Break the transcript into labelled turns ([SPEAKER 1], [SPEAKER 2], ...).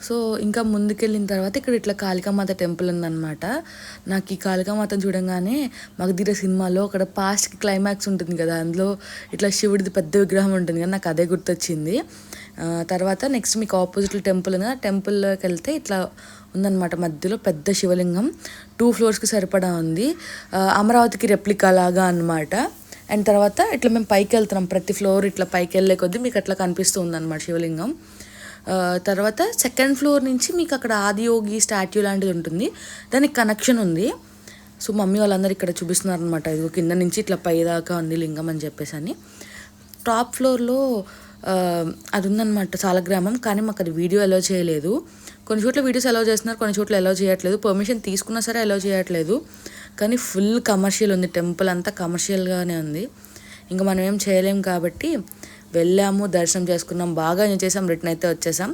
[SPEAKER 1] So ఇంకా ముందుకెళ్ళిన తర్వాత ఇక్కడ ఇట్లా కాళికామాత టెంపుల్ ఉందన్నమాట. నాకు ఈ కాళికామాతను చూడంగానే మగధీర సినిమాలో అక్కడ పాస్ట్కి క్లైమాక్స్ ఉంటుంది కదా, అందులో ఇట్లా శివుడిది పెద్ద విగ్రహం ఉంటుంది కదా, నాకు అదే గుర్తొచ్చింది. తర్వాత నెక్స్ట్ మీకు ఆపోజిట్లో టెంపుల్ ఉంది, టెంపుల్లోకి వెళ్తే ఇట్లా ఉందన్నమాట. మధ్యలో పెద్ద శివలింగం 2 ఫ్లోర్స్కి సరిపడా ఉంది. అమరావతికి రెప్లికా లాగా అనమాట. అండ్ తర్వాత ఇట్లా మేము పైకి వెళ్తున్నాం, ప్రతి ఫ్లోర్ ఇట్లా పైకి వెళ్ళే కొద్దీ మీకు అట్లా కనిపిస్తూ ఉందన్నమాట శివలింగం. తర్వాత సెకండ్ ఫ్లోర్ నుంచి మీకు అక్కడ ఆదియోగి స్టాట్యూ లాంటిది ఉంటుంది, దానికి కనెక్షన్ ఉంది. సో మమ్మీ వాళ్ళందరూ ఇక్కడ చూపిస్తున్నారు అనమాట, ఇది కింద నుంచి ఇట్లా పై దాకా ఉంది లింగం అని చెప్పేసి అని. టాప్ ఫ్లోర్లో అది ఉందన్నమాట సాలగ్రామం, కానీ మాకు అది వీడియో అలౌ చేయలేదు. కొన్ని చోట్ల వీడియోస్ అలౌ చేస్తున్నారు, కొన్ని చోట్ల అలౌ చేయట్లేదు. పర్మిషన్ తీసుకున్నా సరే అలౌ చేయట్లేదు. కానీ ఫుల్ కమర్షియల్ ఉంది, టెంపుల్ అంతా కమర్షియల్గానే ఉంది. ఇంకా మనం ఏం చేయలేం కాబట్టి వెళ్ళాము, దర్శనం చేసుకున్నాం, బాగా ఎంజాయ్ చేసాం, రిటర్న్ అయితే వచ్చేసాం.